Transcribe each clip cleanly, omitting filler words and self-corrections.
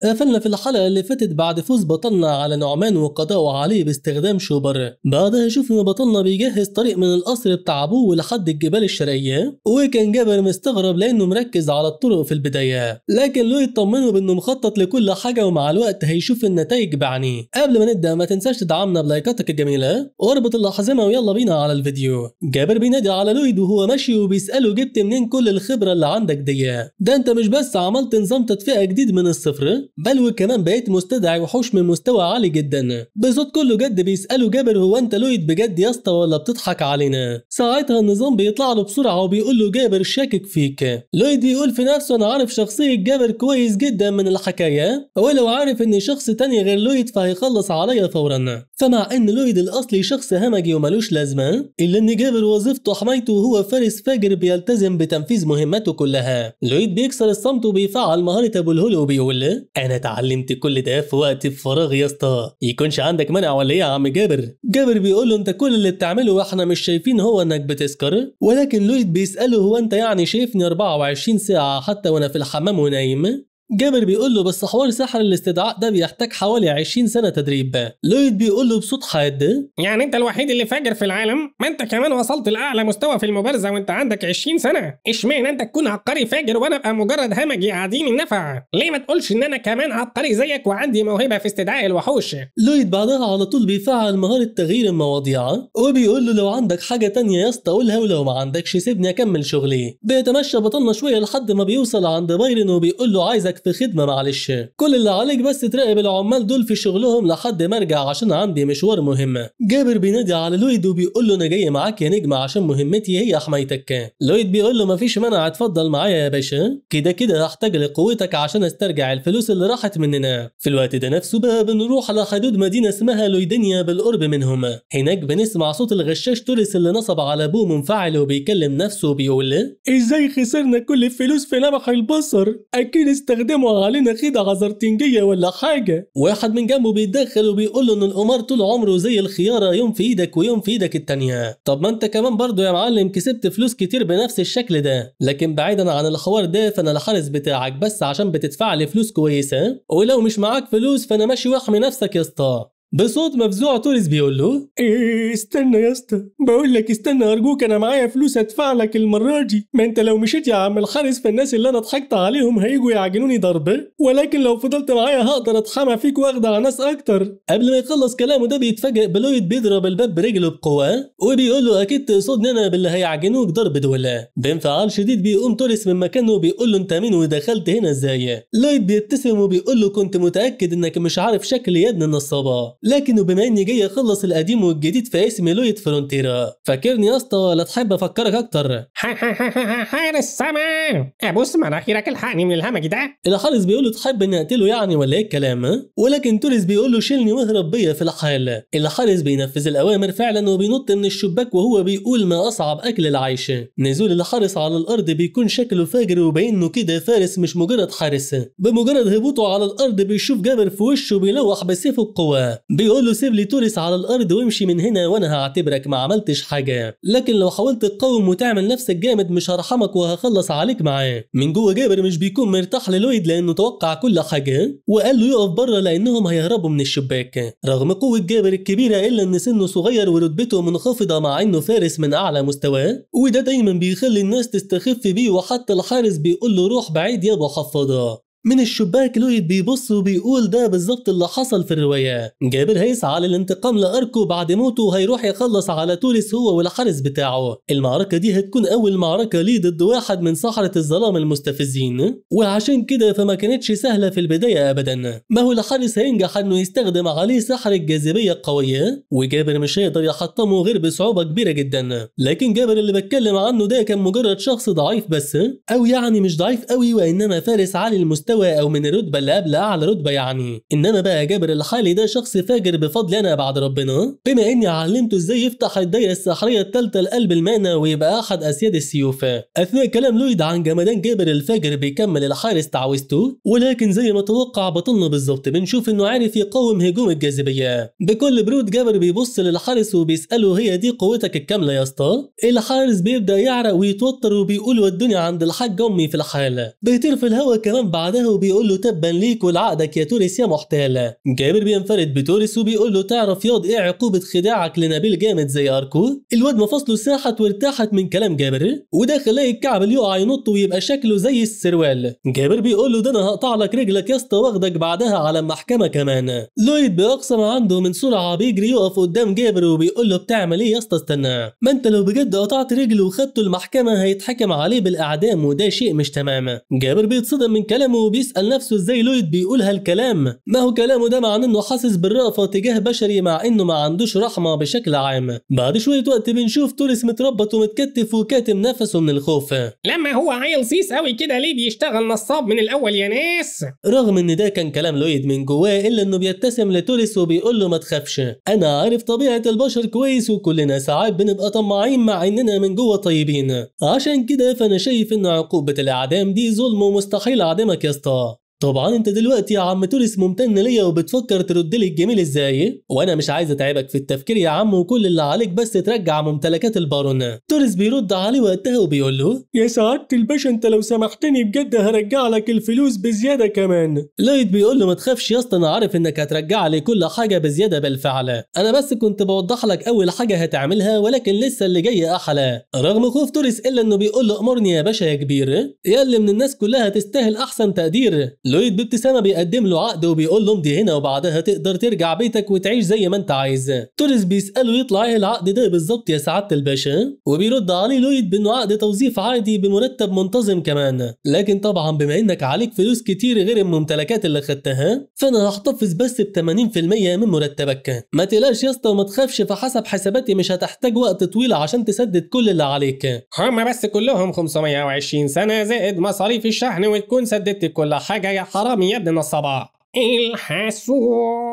قفلنا في الحلقة اللي فاتت بعد فوز بطلنا على نعمان وقضاءه عليه باستخدام شوبر. بعدها شفنا بطلنا بيجهز طريق من القصر بتاع ابوه لحد الجبال الشرقية، وكان جابر مستغرب لانه مركز على الطرق في البداية، لكن لويد طمنه بانه مخطط لكل حاجة ومع الوقت هيشوف النتائج بعينيه. قبل ما نبدأ ما تنساش تدعمنا بلايكاتك الجميلة واربط الأحزمة ويلا بينا على الفيديو. جابر بينادي على لويد وهو ماشي وبيسأله جبت منين كل الخبرة اللي عندك دي؟ ده انت مش بس عملت نظام تدفئة جديد من الصفر، بل وكمان بقيت مستدعي وحوش من مستوى عالي جدا. بصوت كله جد بيسأله جابر هو انت لويد بجد يا اسطى ولا بتضحك علينا؟ ساعتها النظام بيطلع له بسرعة وبيقول له جابر شاكك فيك. لويد بيقول في نفسه انا عارف شخصية جابر كويس جدا من الحكاية، ولو عارف ان شخص تاني غير لويد فهيخلص عليا فورا. فمع ان لويد الاصلي شخص همجي وملوش لازمة، الا ان جابر وظيفته حمايته وهو فارس فاجر بيلتزم بتنفيذ مهمته كلها. لويد بيكسر الصمت وبيفعل مهارة ابو الهول وبيقول له انا اتعلمت كل ده في وقت فراغ يا اسطى، يكونش عندك مانع ولا ايه يا عم جابر؟ جابر بيقول له انت كل اللي بتعمله واحنا مش شايفين هو انك بتسكر، ولكن لويد بيسأله هو انت يعني شايفني 24 ساعة حتى وانا في الحمام ونايم؟ جابر بيقول له بس حوار سحر الاستدعاء ده بيحتاج حوالي 20 سنة تدريب. لويد بيقول له بصوت حاد يعني انت الوحيد اللي فاجر في العالم؟ ما انت كمان وصلت لاعلى مستوى في المبارزة وانت عندك 20 سنة، اشمعنى انت تكون عبقري فاجر وانا ابقى مجرد همجي عديم النفع؟ ليه ما تقولش ان انا كمان عبقري زيك وعندي موهبة في استدعاء الوحوش؟ لويد بعدها على طول بيفعل مهارة تغيير المواضيع وبيقول له لو عندك حاجة تانية يا اسطى قولها، ولو ما عندكش سيبني اكمل شغلي. بيتمشى بطلنا شوية لحد ما بيوصل عند بايرن وبيقول له عايزك في خدمة معلش، كل اللي عليك بس تراقب العمال دول في شغلهم لحد ما ارجع عشان عندي مشوار مهم. جابر بينادي على لويد وبيقول له انا جاي معاك يا نجم عشان مهمتي هي حمايتك. لويد بيقول له مفيش مانع اتفضل معايا يا باشا، كده كده هحتاج لقوتك عشان استرجع الفلوس اللي راحت مننا. في الوقت ده نفسه بقى بنروح على حدود مدينة اسمها لويدينيا بالقرب منهم. هناك بنسمع صوت الغشاش توريس اللي نصب على ابوه منفعل وبيكلم نفسه وبيقول له ازاي خسرنا كل الفلوس في لمح البصر؟ اكيد استخدموا علينا خدعة زرتنجية ولا حاجة. واحد من جنبه بيتدخل وبيقول له ان القمار طول عمره زي الخيارة، يوم في ايدك ويوم في ايدك التانية. طب ما انت كمان برضو يا معلم كسبت فلوس كتير بنفس الشكل ده، لكن بعيدا عن الحوار ده فانا الحارس بتاعك بس عشان بتدفع لي فلوس كويسة، ولو مش معاك فلوس فانا ماشي واحمي نفسك يا اسطى. بصوت مفزوع توريس بيقول له ايه استنى يا اسطى، بقول لك استنى ارجوك انا معايا فلوس ادفع لك المره دي. ما انت لو مشيت يا عم الحارس فالناس اللي انا ضحكت عليهم هيجوا يعجنوني ضرب، ولكن لو فضلت معايا هقدر اتحمى فيك واخدع ناس اكتر. قبل ما يخلص كلامه ده بيتفاجئ بلويد بيضرب الباب برجله بقوه وبيقول له اكيد تقصدني انا باللي هيعجنوك ضرب دول. بانفعال شديد بيقوم توريس من مكانه وبيقول له انت مين ودخلت هنا ازاي؟ لويد بيبتسم وبيقول له كنت متاكد انك مش عارف شكل يد النصابه، لكن وبما اني جاي اخلص القديم والجديد فاسمي لويد فرونتيرا، فاكرني يا اسطى ولا تحب افكرك اكتر؟ حارس سما ابوس مناخيرك الحقني من الهمج ده. الحارس بيقول له تحب اني اقتله يعني ولا ايه الكلام؟ ولكن توريس بيقول له شيلني واهرب بيا في الحال. الحارس بينفذ الاوامر فعلا وبينط من الشباك وهو بيقول ما اصعب اكل العيش. نزول الحارس على الارض بيكون شكله فاجر وبينه كده فارس مش مجرد حارس. بمجرد هبوطه على الارض بيشوف جابر في وشه بيلوح بسيفه بقوه، بيقول له سيب لي توريس على الارض وامشي من هنا وانا هعتبرك ما عملتش حاجه، لكن لو حاولت تقاوم وتعمل نفسك جامد مش هرحمك وهخلص عليك معاه. من جوه جابر مش بيكون مرتاح للويد لانه توقع كل حاجه وقال له يقف بره لانهم هيهربوا من الشباك. رغم قوه جابر الكبيره الا ان سنه صغير ورتبته منخفضه مع انه فارس من اعلى مستواه، وده دايما بيخلي الناس تستخف بيه، وحتى الحارس بيقول له روح بعيد يا ابو حفاضه. من الشباك لويد بيبص وبيقول ده بالظبط اللي حصل في الرواية. جابر هيسعى للانتقام لأركو بعد موته وهيروح يخلص على توريس هو والحارس بتاعه. المعركة دي هتكون أول معركة ليه ضد واحد من سحرة الظلام المستفزين، وعشان كده فما كانتش سهلة في البداية أبدا. ما هو الحارس هينجح إنه يستخدم عليه سحر الجاذبية قوية، وجابر مش هيقدر يحطمه غير بصعوبة كبيرة جدا. لكن جابر اللي بتكلم عنه ده كان مجرد شخص ضعيف بس، أو يعني مش ضعيف قوي، وإنما فارس عالي المستوى او من الرتبه اللي قبل اعلى رتبه يعني. انما بقى جابر الحالي ده شخص فاجر بفضل انا بعد ربنا، بما اني علمته ازاي يفتح الدايره السحريه الثالثه لقلب المانا ويبقى احد اسياد السيوف. اثناء كلام لويد عن جمدان جابر الفاجر بيكمل الحارس تعويذته، ولكن زي ما توقع بطلنا بالظبط بنشوف انه عارف يقاوم هجوم الجاذبيه. بكل برود جابر بيبص للحارس وبيساله هي دي قوتك الكامله يا اسطى؟ الحارس بيبدا يعرق ويتوتر وبيقول ودوني عند الحاج امي في الحاله. بيطير في الهواء كمان بعدها وقتها وبيقول له تبا ليك ولعقدك يا توريس يا محتال. جابر بينفرد بتوريس وبيقول له تعرف ياض ايه عقوبة خداعك لنبيل جامد زي اركو؟ الواد مفاصله ساحت وارتاحت من كلام جابر، وده خلاه الكعب يقع ينط ويبقى شكله زي السروال. جابر بيقول له ده انا هقطع لك رجلك يا اسطى واخدك بعدها على المحكمة كمان. لويد باقصى ما عنده من سرعة بيجري يقف قدام جابر وبيقول له بتعمل ايه يا اسطى استنى، ما انت لو بجد قطعت رجله وخدته المحكمة هيتحكم عليه بالاعدام وده شيء مش تمام. جابر بيتصدم من كلامه وبيسأل نفسه ازاي لويد بيقول هالكلام، ما هو كلامه ده معناه انه حاسس بالرأفة تجاه بشري مع انه ما عندوش رحمة بشكل عام. بعد شوية وقت بنشوف توريس متربط ومتكتف وكاتم نفسه من الخوف. لما هو عيل سيس قوي كده ليه بيشتغل نصاب من الاول يا ناس؟ رغم ان ده كان كلام لويد من جواه الا انه بيبتسم لتوريس وبيقول له ما تخافش، انا عارف طبيعة البشر كويس وكلنا ساعات بنبقى طماعين مع اننا من جوه طيبين، عشان كده فانا شايف ان عقوبة الاعدام دي ظلم ومستحيل اعدمك يا اسطى. طبعا انت دلوقتي يا عم توريس ممتن ليا وبتفكر ترد لي الجميل ازاي، وانا مش عايز اتعبك في التفكير يا عم وكل اللي عليك بس ترجع ممتلكات البارون. توريس بيرد عليه وقتها وبيقول له يا سعادة الباشا انت لو سامحتني بجد هرجع لك الفلوس بزياده كمان. لويد بيقول له ما تخافش يا اسطى انا عارف انك هترجع لي كل حاجه بزياده بالفعل، انا بس كنت بوضح لك اول حاجه هتعملها ولكن لسه اللي جاي احلى. رغم خوف توريس الا انه بيقول له امرني يا باشا يا كبير، يا اللي من الناس كلها تستاهل احسن تقدير. لويد بابتسامه بيقدم له عقد وبيقول له امضي هنا وبعدها تقدر ترجع بيتك وتعيش زي ما انت عايز. توريس بيساله يطلع ايه العقد ده بالظبط يا سعاده الباشا، وبيرد عليه لويد بانه عقد توظيف عادي بمرتب منتظم كمان، لكن طبعا بما انك عليك فلوس كتير غير الممتلكات اللي خدتها فانا هحتفظ بس ب 80% من مرتبك. ما تقلقش يا اسطى وما تخافش، فحسب حساباتي مش هتحتاج وقت طويل عشان تسدد كل اللي عليك. هما بس كلهم 520 سنة زائد مصاريف الشحن وتكون سددت كل حاجة يا حرامي يا ابن الصباح. الحسوني.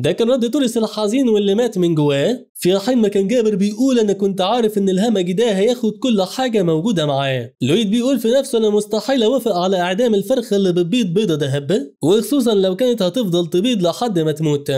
ده كان رد توريس الحزين واللي مات من جواه، في حين ما كان جابر بيقول انا كنت عارف ان الهمج ده هياخد كل حاجه موجوده معاه. لويد بيقول في نفسه انا مستحيل اوافق على اعدام الفرخه اللي بتبيض بيضه دهب، وخصوصا لو كانت هتفضل تبيض لحد ما تموت.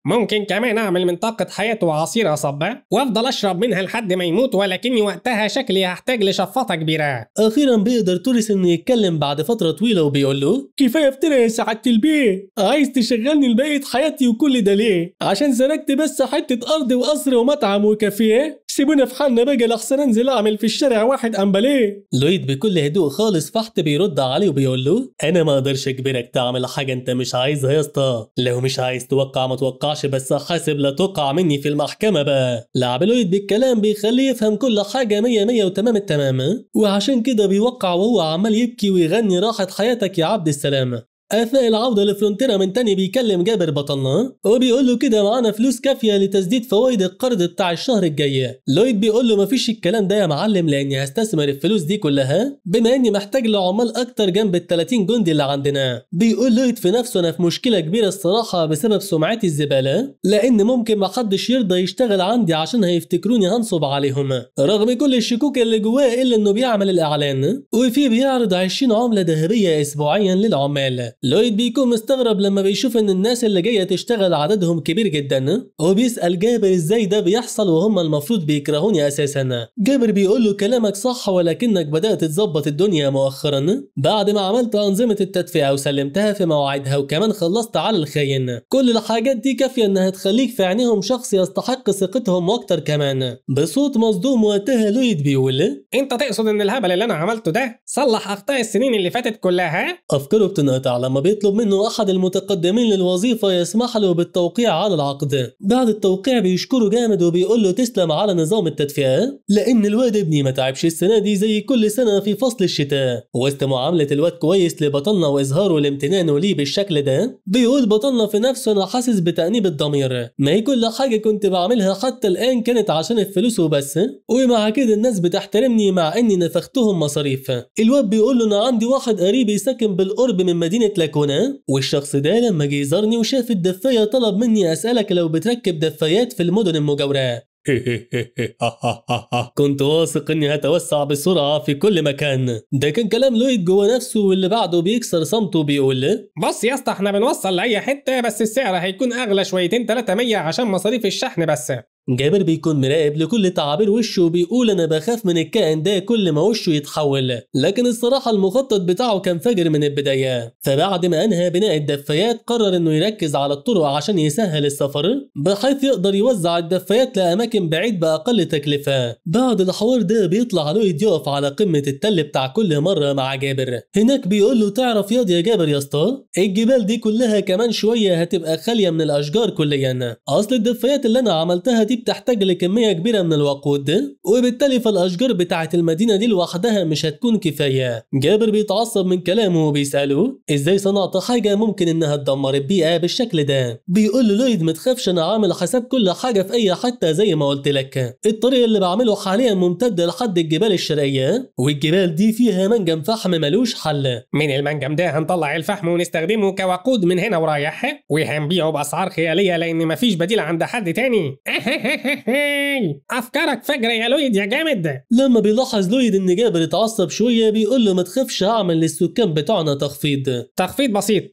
ممكن كمان اعمل من طاقه حياته عصير قصب وافضل اشرب منها لحد ما يموت، ولكني وقتها شكلي هحتاج لشفاطه كبيره. اخيرا بيقدر توريس انه يتكلم بعد فتره طويله وبيقول له كفايه افترى يا سعاده البيه، عايز تشغلني لبقيه حياتي وكل ده ليه؟ عشان سرقت بس حته ارض وقصر ومطعم وكافيه؟ سيبونا في حالنا بقى لحسن انزل اعمل في الشارع واحد امباليه. لويد بكل هدوء خالص فحت بيرد عليه وبيقول له انا ما اقدرش اجبرك تعمل حاجه انت مش عايزها يا اسطى، لو مش عايز توقع ما توقعش بس حاسب لا توقع مني في المحكمه بقى. لعب لويد بالكلام بيخليه يفهم كل حاجه 100 وتمام التمام، وعشان كده بيوقع وهو عمال يبكي ويغني راحه حياتك يا عبد السلام. اثناء العوده لفرونتيرا من تاني بيكلم جابر بطلنا وبيقول له كده معانا فلوس كافيه لتسديد فوائد القرض بتاع الشهر الجاي. لويد بيقول له مفيش الكلام ده يا معلم لاني هستثمر الفلوس دي كلها بما اني محتاج لعمال اكتر جنب ال 30 جندي اللي عندنا. بيقول لويد في نفسه انا في مشكله كبيره الصراحه بسبب سمعتي الزباله، لان ممكن محدش يرضى يشتغل عندي عشان هيفتكروني هنصب عليهم، رغم كل الشكوك اللي جواه الا انه بيعمل الاعلان وفيه بيعرض 20 عمله ذهبيه اسبوعيا للعمال. لويد بيكون مستغرب لما بيشوف ان الناس اللي جايه تشتغل عددهم كبير جدا، وبيسأل جابر ازاي ده بيحصل وهم المفروض بيكرهوني اساسا. جابر بيقول له كلامك صح ولكنك بدأت تظبط الدنيا مؤخرا بعد ما عملت انظمه التدفئه وسلمتها في مواعيدها وكمان خلصت على الخاين. كل الحاجات دي كافيه انها تخليك في عينيهم شخص يستحق ثقتهم واكتر كمان. بصوت مصدوم وقتها لويد بيقول انت تقصد ان الهبل اللي انا عملته ده صلح اخطاء السنين اللي فاتت كلها؟ افكاره بتنقطع لما بيطلب منه احد المتقدمين للوظيفه يسمح له بالتوقيع على العقد. بعد التوقيع بيشكره جامد وبيقول له تسلم على نظام التدفئه، لان الواد ابني ما تعبش السنه دي زي كل سنه في فصل الشتاء. وسط معامله الواد كويس لبطلنا واظهاره لامتنانه ليه بالشكل ده، بيقول بطلنا في نفسه انا حاسس بتأنيب الضمير، ما هي كل حاجه كنت بعملها حتى الان كانت عشان الفلوس وبس، ومع كده الناس بتحترمني مع اني نفختهم مصاريف. الواد بيقول له انا عندي واحد قريبي ساكن بالقرب من مدينه لاكونا، والشخص ده لما جه يزارني وشاف الدفايه طلب مني اسالك لو بتركب دفايات في المدن المجاوره. كنت واثق اني هتوسع بسرعه في كل مكان. ده كان كلام لويد جوه نفسه، واللي بعده بيكسر صمته بيقول بص يا اسطى احنا بنوصل لاي حته بس السعر هيكون اغلى شويتين 300 عشان مصاريف الشحن بس. جابر بيكون مراقب لكل تعابير وشه وبيقول انا بخاف من الكائن ده كل ما وشه يتحول، لكن الصراحة المخطط بتاعه كان فاجر من البداية. فبعد ما انهى بناء الدفايات قرر انه يركز على الطرق عشان يسهل السفر بحيث يقدر يوزع الدفايات لأماكن بعيد بأقل تكلفة. بعد الحوار ده بيطلع لويد يقف على قمة التل بتاع كل مرة مع جابر. هناك بيقول له تعرف ياض يا جابر يا اسطى، الجبال دي كلها كمان شوية هتبقى خالية من الأشجار كليا، أصل الدفايات اللي أنا عملتها دي بتحتاج لكمية كبيرة من الوقود، وبالتالي فالأشجار بتاعة المدينة دي لوحدها مش هتكون كفاية. جابر بيتعصب من كلامه وبيسأله ازاي صنعت حاجة ممكن انها تدمر البيئة بالشكل ده. بيقول له لويد متخافش، انا عامل حساب كل حاجة في اي حتة زي ما قلت لك. الطريق اللي بعمله حاليا ممتد لحد الجبال الشرقية، والجبال دي فيها منجم فحم ملوش حل. من المنجم ده هنطلع الفحم ونستخدمه كوقود من هنا ورايح، وهنبيعه بأسعار خيالية لأن مفيش بديل عند حد تاني. أفكارك فجرة يا لويد يا جامد. لما بيلاحظ لويد ان جابر اتعصب شوية بيقول له ما تخافش، هعمل للسكان بتوعنا تخفيض بسيط،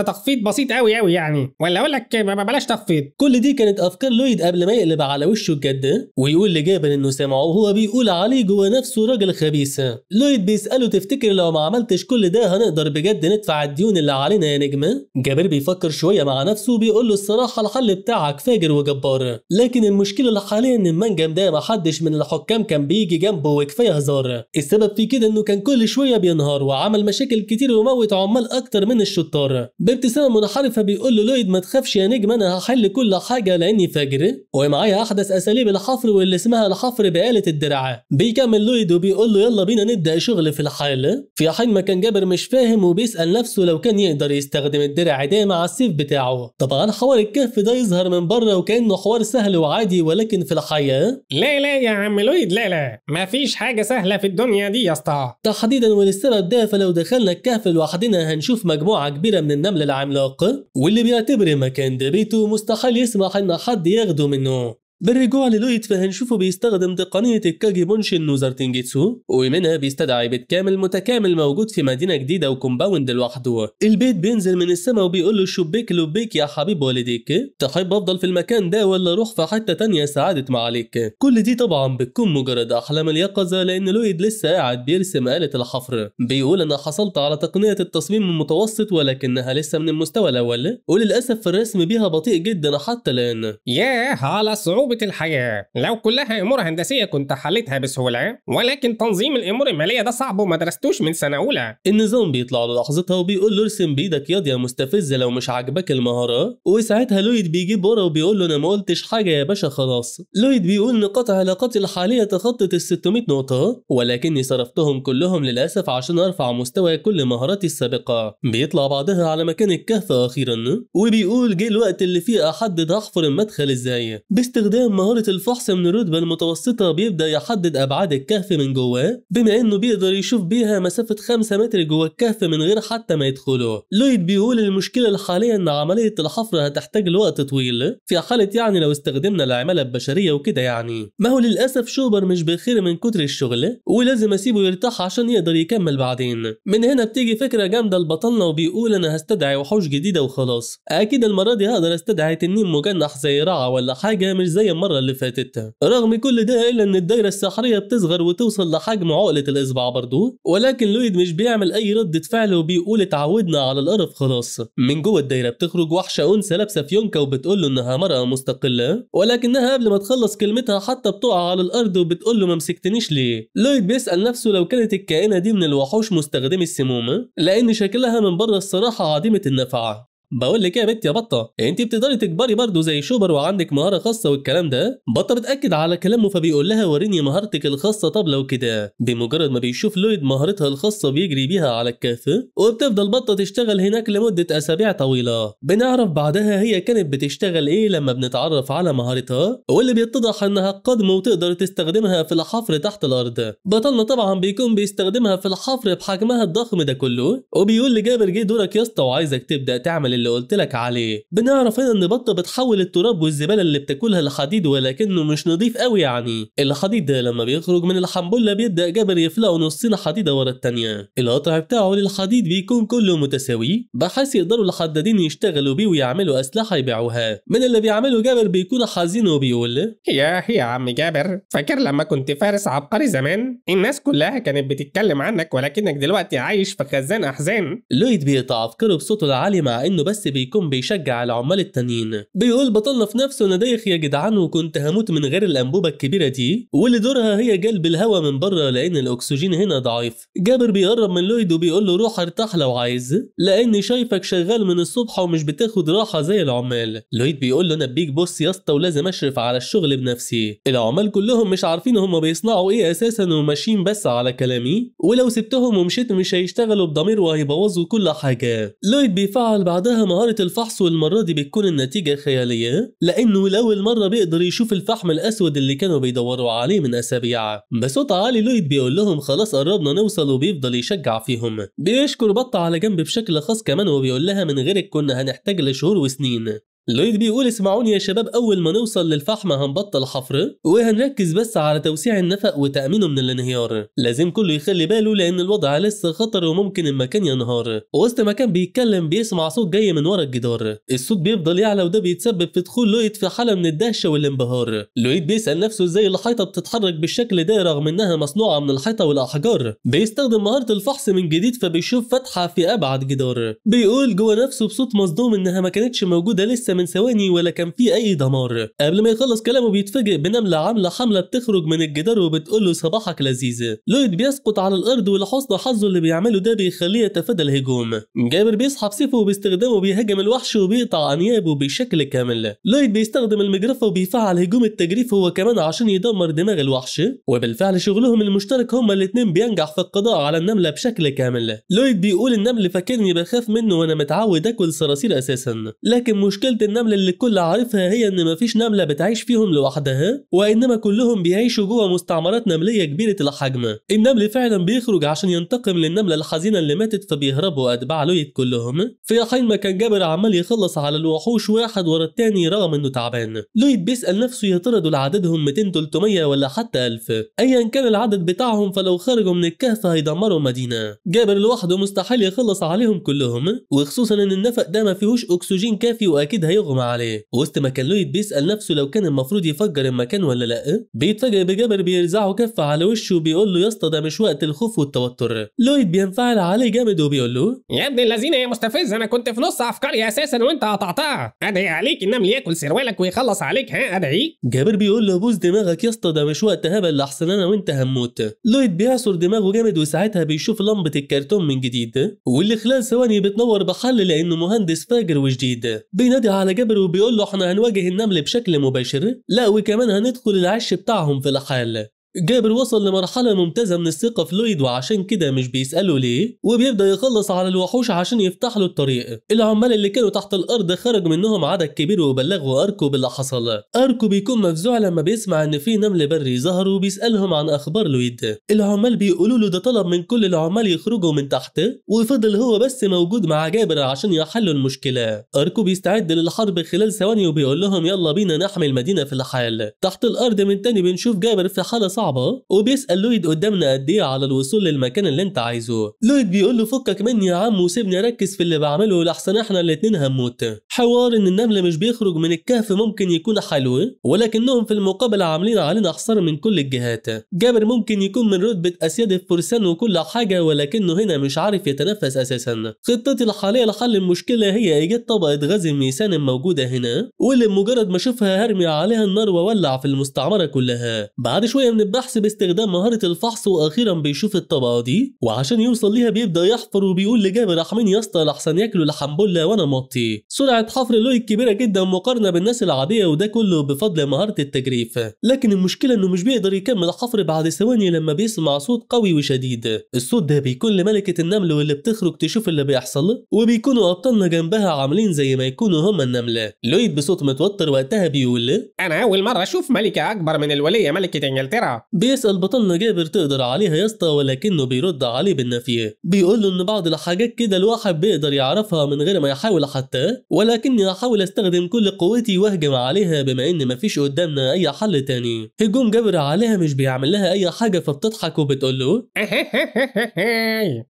تخفيض بسيط قوي يعني، ولا اقول لك بلاش تخفيض. كل دي كانت افكار لويد قبل ما يقلب على وشه الجد ويقول لجابر انه سمعه وهو بيقول عليه جوه نفسه راجل خبيث. لويد بيسأله تفتكر لو ما عملتش كل ده هنقدر بجد ندفع الديون اللي علينا يا نجمة؟ جابر بيفكر شوية مع نفسه وبيقول له الصراحة الحل بتاعك فاجر وجبار، لكن المشكلة اللي حاليا ان المنجم ده محدش من الحكام كان بيجي جنبه وكفاية هزار. السبب في كده انه كان كل شوية بينهار وعمل مشاكل كتير وموت عمال اكتر من الشطار. بابتسامة منحرفة بيقول له لويد ما تخافش يا نجم، انا هحل كل حاجة لاني فاجر ومعايا احدث اساليب الحفر واللي اسمها الحفر بآلة الدرع. بيكمل لويد وبيقول له يلا بينا نبدأ شغل في الحال. في حين ما كان جابر مش فاهم وبيسأل نفسه لو كان يقدر يستخدم الدرع ده مع السيف بتاعه. طبعا حوار الكهف ده يظهر من بره وكأنه حوار سهل وعادي، ولكن في الحقيقة لا يا عم لويد، لا مفيش حاجة سهلة في الدنيا دي يا اسطى تحديدا. وللسبب ده فلو دخلنا الكهف لوحدنا هنشوف مجموعة كبيرة من النمل العملاق، واللي بيعتبر المكان ده بيته مستحيل يسمح ان حد ياخده منه. بالرجوع للويد فهنشوفه بيستخدم تقنية الكاجي بونشن نوزر تنجيتسو، ومنها بيستدعي بيت كامل متكامل موجود في مدينة جديدة وكومباوند لوحده. البيت بينزل من السماء وبيقول له شبيك لبيك يا حبيب والديك، تحب افضل في المكان ده ولا اروح في حتة تانية سعادة معاليك؟ كل دي طبعا بتكون مجرد احلام اليقظة، لان لويد لسه قاعد بيرسم آلة الحفر. بيقول انا حصلت على تقنية التصميم المتوسط ولكنها لسه من المستوى الاول، وللاسف في الرسم بيها بطيء جدا حتى الان. ياه على صعوبة الحياة، لو كلها امور هندسية كنت حلتها بسهولة، ولكن تنظيم الامور المالية ده صعب وما درستوش من سنة اولى. النظام بيطلع له لحظتها وبيقول له ارسم بايدك ياض يا مستفز لو مش عاجباك المهارة، وساعتها لويد بيجيب ورا وبيقول له انا ما قلتش حاجة يا باشا خلاص. لويد بيقول نقاط علاقاتي الحالية تخطت ال 600 نقطة، ولكني صرفتهم كلهم للاسف عشان ارفع مستوى كل مهاراتي السابقة. بيطلع بعدها على مكان الكهف اخيرا وبيقول جه الوقت اللي فيه احدد هحفر المدخل ازاي. باستخدام مهارة الفحص من الرتبة المتوسطة بيبدأ يحدد أبعاد الكهف من جواه، بما إنه بيقدر يشوف بيها مسافة 5 متر جوه الكهف من غير حتى ما يدخله. لويد بيقول المشكلة الحالية إن عملية الحفر هتحتاج لوقت طويل، في حالة يعني لو استخدمنا العمالة البشرية وكده يعني. ما هو للأسف شوبر مش بخير من كتر الشغل ولازم أسيبه يرتاح عشان يقدر يكمل بعدين. من هنا بتيجي فكرة جامدة لبطلنا وبيقول أنا هستدعي وحوش جديدة وخلاص. أكيد المرة دي هقدر استدعي تنين مجنح زي رعا ولا حاجة مش زي المرة اللي فاتت. رغم كل ده الا ان الدايره السحريه بتصغر وتوصل لحجم عقله الاصبع برضه، ولكن لويد مش بيعمل اي ردة فعل وبيقول اتعودنا على القرف خلاص. من جوه الدايره بتخرج وحشه انثى لابسه فيونكه وبتقول له انها مرأة مستقله، ولكنها قبل ما تخلص كلمتها حتى بتقع على الارض وبتقول له ما مسكتنيش ليه. لويد بيسال نفسه لو كانت الكائنه دي من الوحوش مستخدمي السموم، لان شكلها من بره الصراحه عديمه النفع. بقول لك ايه يا بنت يا بطه، انت بتقدري تكبري برضه زي شوبر وعندك مهاره خاصه والكلام ده؟ بطه بتاكد على كلامه فبيقول لها وريني مهارتك الخاصه. طب لو كده بمجرد ما بيشوف لويد مهارتها الخاصه بيجري بيها على الكهف، وبتفضل بطه تشتغل هناك لمده اسابيع طويله. بنعرف بعدها هي كانت بتشتغل ايه لما بنتعرف على مهارتها، واللي بيتضح انها قدم وتقدر تستخدمها في الحفر تحت الارض. بطلنا طبعا بيكون بيستخدمها في الحفر بحجمها الضخم ده كله، وبيقول لجابر جه دورك يا اسطى وعايزك تبدا تعمل اللي قلتلك عليه. بنعرف هنا ان بطة بتحول التراب والزبالة اللي بتاكلها لحديد، ولكنه مش نضيف قوي يعني. الحديد ده لما بيخرج من الحنبلة بيبدأ جابر يفلقه نصين حديدة ورا التانية. القطع بتاعه للحديد بيكون كله متساوي بحيث يقدروا الحدادين يشتغلوا بيه ويعملوا أسلحة يبيعوها. من اللي بيعمله جابر بيكون حزين وبيقول يا عم جابر، فاكر لما كنت فارس عبقري زمان؟ الناس كلها كانت بتتكلم عنك، ولكنك دلوقتي عايش في خزان أحزان. لويد بيقطع أفكاره بصوته العالي مع إنه بس بيكون بيشجع العمال التانيين. بيقول بطلنا في نفسه أنا دايخ يا جدعان وكنت هموت من غير الأنبوبة الكبيرة دي واللي دورها هي جلب الهواء من بره لأن الأكسجين هنا ضعيف. جابر بيقرب من لويد وبيقول له روح ارتاح لو عايز، لأني شايفك شغال من الصبح ومش بتاخد راحة زي العمال. لويد بيقول له أنا بيك بص يا اسطى ولازم أشرف على الشغل بنفسي. العمال كلهم مش عارفين هم بيصنعوا إيه أساسا وماشيين بس على كلامي، ولو سبتهم ومشيت مش هيشتغلوا بضمير وهيبوظوا كل حاجة. لويد بيفعل بعدها مهارة الفحص، والمرة دي بتكون النتيجة خيالية لأنه لأول مرة بيقدر يشوف الفحم الأسود اللي كانوا بيدوروا عليه من أسابيع. بصوت عالي لويد بيقول لهم خلاص قربنا نوصل وبيفضل يشجع فيهم. بيشكر بطة على جنب بشكل خاص كمان وبيقول لها من غيرك كنا هنحتاج لشهور وسنين. لويد بيقول اسمعوني يا شباب، أول ما نوصل للفحم هنبطل حفر وهنركز بس على توسيع النفق وتأمينه من الانهيار. لازم كله يخلي باله لأن الوضع لسه خطر وممكن المكان ينهار. وسط ما كان بيتكلم بيسمع صوت جاي من ورا الجدار. الصوت بيفضل يعلى وده بيتسبب في دخول لويد في حالة من الدهشة والانبهار. لويد بيسأل نفسه ازاي الحيطة بتتحرك بالشكل ده رغم انها مصنوعة من الحيطة والأحجار. بيستخدم مهارة الفحص من جديد فبيشوف فتحة في أبعد جدار. بيقول جوه نفسه بصوت مصدوم انها ما كانتش موجودة لسه من ثواني ولا كان في اي دمار. قبل ما يخلص كلامه بيتفاجئ بنملة عاملة حملة بتخرج من الجدار وبتقول له صباحك لذيذ. لويد بيسقط على الارض ولحسن حظه اللي بيعمله ده بيخليه يتفادى الهجوم. جابر بيسحب سيفه وباستخدامه بيهاجم الوحش وبيقطع انيابه بشكل كامل. لويد بيستخدم المجرفة وبيفعل هجوم التجريف هو كمان عشان يدمر دماغ الوحش، وبالفعل شغلهم المشترك هما الاتنين بينجح في القضاء على النملة بشكل كامل. لويد بيقول النمل فاكرني بخاف منه وانا متعود اكل صراصير اساسا، لكن مشكلة النمل اللي الكل عارفها هي ان مفيش نملة بتعيش فيهم لوحدها وانما كلهم بيعيشوا جوه مستعمرات نملية كبيرة الحجم. النمل فعلا بيخرج عشان ينتقم للنملة الحزينة اللي ماتت فبيهربوا اتباع لويد كلهم في حين ما كان جابر عمال يخلص على الوحوش واحد ورا التاني رغم انه تعبان. لويد بيسأل نفسه يا ترى دول عددهم 200 300 ولا حتى 1000، ايا كان العدد بتاعهم فلو خرجوا من الكهف هيدمروا مدينة. جابر لوحده مستحيل يخلص عليهم كلهم، وخصوصا ان النفق ده ما فيهوش اكسجين كافي واكيد هيغمى عليه. وسط ما كان لويد بيسأل نفسه لو كان المفروض يفجر المكان ولا لا، بيتفاجئ بجابر بيرزعه كف على وشه وبيقول له يا اسطى ده مش وقت الخوف والتوتر. لويد بينفعل عليه جامد وبيقول له يا ابن الذين يا مستفز، انا كنت في نص افكاري اساسا وانت قطعتها. ادعي عليك النمل ياكل سروالك ويخلص عليك، ها ادعي. جابر بيقول له بوس دماغك يا اسطى ده مش وقت هبل لحسن انا وانت هنموت. لويد بيعصر دماغه جامد وساعتها بيشوف لمبة الكرتون من جديد واللي خلال ثواني بتنور بحل لانه مهندس فاجر وجديد. بينادي على جابر وبيقول له احنا هنواجه النمل بشكل مباشر، لا وكمان هندخل العش بتاعهم في الحال. جابر وصل لمرحلة ممتازة من الثقة في لويد وعشان كده مش بيسأله ليه، وبيبدأ يخلص على الوحوش عشان يفتح له الطريق. العمال اللي كانوا تحت الأرض خرج منهم عدد كبير وبلغوا أركو باللي حصل. أركو بيكون مفزوع لما بيسمع إن في نمل بري ظهر وبيسألهم عن أخبار لويد. العمال بيقولوا له ده طلب من كل العمال يخرجوا من تحت وفضل هو بس موجود مع جابر عشان يحلوا المشكلة. أركو بيستعد للحرب خلال ثواني وبيقول لهم يلا بينا نحمي المدينة في الحال. تحت الأرض من تاني بنشوف جابر في حالة صعبة وبيسأل لويد قدامنا قد ايه على الوصول للمكان اللي انت عايزه. لويد بيقول له فكك مني يا عم وسيبني اركز في اللي بعمله لحسن احنا الاتنين هنموت. حوار ان النمل مش بيخرج من الكهف ممكن يكون حلو ولكنهم في المقابل عاملين علينا حصار من كل الجهات. جابر ممكن يكون من رتبة اسياد الفرسان وكل حاجة ولكنه هنا مش عارف يتنفس اساسا. خطتي الحالية لحل المشكلة هي ايجاد طبقة غاز الميثان موجودة هنا واللي بمجرد ما اشوفها هرمي عليها النار وولع في المستعمرة كلها. بعد شوية من البحث باستخدام مهارة الفحص واخيرا بيشوف الطبقة دي وعشان يوصل ليها بيبدأ يحفر وبيقول لجابر احميني يا اسطى لحسن ياكلوا لحنبلة وانا موطي. سرعة حفر لويد كبيرة جدا مقارنة بالناس العادية وده كله بفضل مهارة التجريف، لكن المشكلة انه مش بيقدر يكمل حفر بعد ثواني لما بيسمع صوت قوي وشديد. الصوت ده بيكون لملكة النمل واللي بتخرج تشوف اللي بيحصل وبيكونوا ابطالنا جنبها عاملين زي ما يكونوا هم النملة. لويد بصوت متوتر وقتها بيقول انا اول مرة اشوف ملكة اكبر من الولية ملكة انجلترا. بسرعة. بيسأل بطلنا جابر تقدر عليها يا اسطى، ولكنه بيرد عليه بالنفي. بيقول له ان بعض الحاجات كده الواحد بيقدر يعرفها من غير ما يحاول حتى، ولكني هحاول استخدم كل قوتي واهجم عليها بما ان مفيش قدامنا اي حل تاني. هجوم جابر عليها مش بيعمل لها اي حاجة، فبتضحك وبتقول له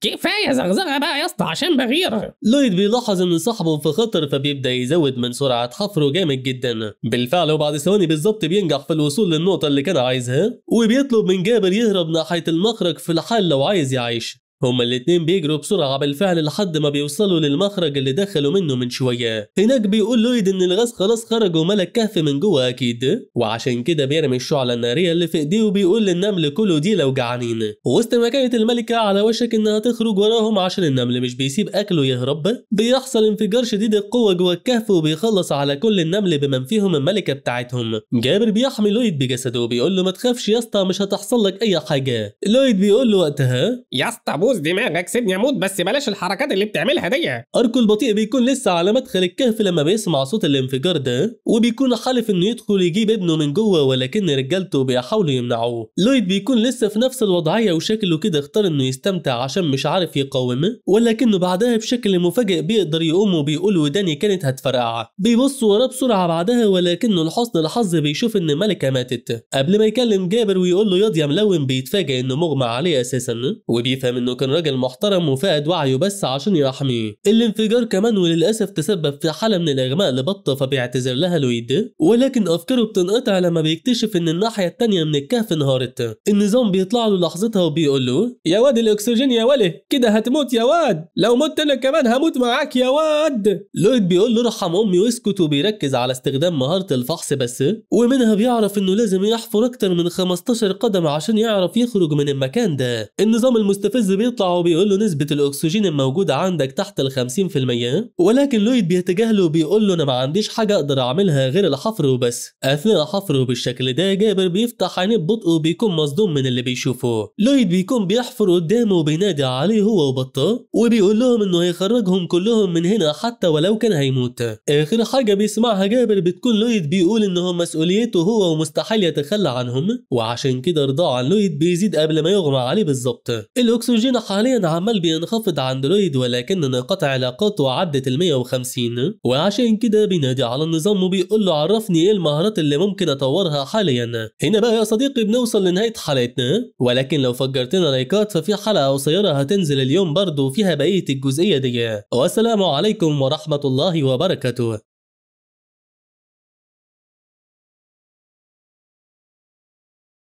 كفاية زغزغة بقى يا اسطى عشان بغير. لويد بيلاحظ ان صاحبه في خطر، فبيبدأ يزود من سرعة حفره جامد جدا. بالفعل وبعد ثواني بالظبط بينجح في الوصول للنقطة اللي كان عايزها، وبيطلب من جابر يهرب ناحية المخرج في الحال لو عايز يعيش. هما الاتنين بيجروا بسرعة بالفعل لحد ما بيوصلوا للمخرج اللي دخلوا منه من شوية. هناك بيقول لويد ان الغاز خلاص خرج وملا الكهف من جوه اكيد، وعشان كده بيرمي الشعلة النارية اللي في ايديه وبيقول للنمل كلوا دي لو جعانين. وسط ما كانت الملكة على وشك انها تخرج وراهم عشان النمل مش بيسيب اكله يهرب، بيحصل انفجار شديد القوة جوه الكهف وبيخلص على كل النمل بمن فيهم الملكة بتاعتهم. جابر بيحمي لويد بجسده وبيقول له ما تخافش يا اسطى مش هتحصل لك اي حاجة. لويد بيقول له وقتها يا اسطى بوس دماغك سيبني اموت، بس بلاش الحركات اللي بتعملها دي. أركو البطيء بيكون لسه على مدخل الكهف لما بيسمع صوت الانفجار ده، وبيكون حالف انه يدخل يجيب ابنه من جوه، ولكن رجالته بيحاولوا يمنعوه. لويد بيكون لسه في نفس الوضعية وشكله كده اختار انه يستمتع عشان مش عارف يقاوم، ولكنه بعدها بشكل مفاجئ بيقدر يقوم وبيقول وداني كانت هتفرقع. بيبص وراه بسرعة بعدها، ولكنه لحسن الحظ بيشوف ان ملكة ماتت. قبل ما يكلم جابر ويقول له ياض يا ملون، بيتفاجئ انه مغمى عليه اساسا، وبيفهم انه كان راجل محترم وفقد وعيه بس عشان يحميه. الانفجار كمان وللاسف تسبب في حاله من الاغماء لبطه، فبيعتذر لها لويد، ولكن افكاره بتنقطع لما بيكتشف ان الناحيه التانيه من الكهف انهارت. النظام بيطلع له لحظتها وبيقول له يا واد الاكسجين يا وله كده هتموت يا واد، لو مت انا كمان هموت معاك يا واد. لويد بيقول له ارحم امي واسكت، وبيركز على استخدام مهاره الفحص بس، ومنها بيعرف انه لازم يحفر اكتر من 15 قدم عشان يعرف يخرج من المكان ده. النظام المستفز بيطلع وبيقول له نسبه الاكسجين الموجوده عندك تحت ال 50%، ولكن لويد بيتجاهله وبيقول له انا ما عنديش حاجه اقدر اعملها غير الحفر وبس. اثناء حفره بالشكل ده جابر بيفتح عينيه ببطء وبيكون مصدوم من اللي بيشوفه. لويد بيكون بيحفر قدامه وبينادي عليه هو وبطه، وبيقول لهم انه هيخرجهم كلهم من هنا حتى ولو كان هيموت. اخر حاجه بيسمعها جابر بتكون لويد بيقول انهم مسؤوليته هو ومستحيل يتخلى عنهم، وعشان كده رضاه عن لويد بيزيد قبل ما يغمى عليه بالظبط. الاكسجين حاليا عمال بينخفض عند لويد، ولكن نقاط علاقاته عدت ال 150، وعشان كده بينادي على النظام وبيقول له عرفني ايه المهارات اللي ممكن اطورها حاليا. هنا بقى يا صديقي بنوصل لنهايه حلقتنا، ولكن لو فجرتنا لايكات ففي حلقه قصيره هتنزل اليوم برضو فيها بقيه الجزئيه دي. والسلام عليكم ورحمه الله وبركاته.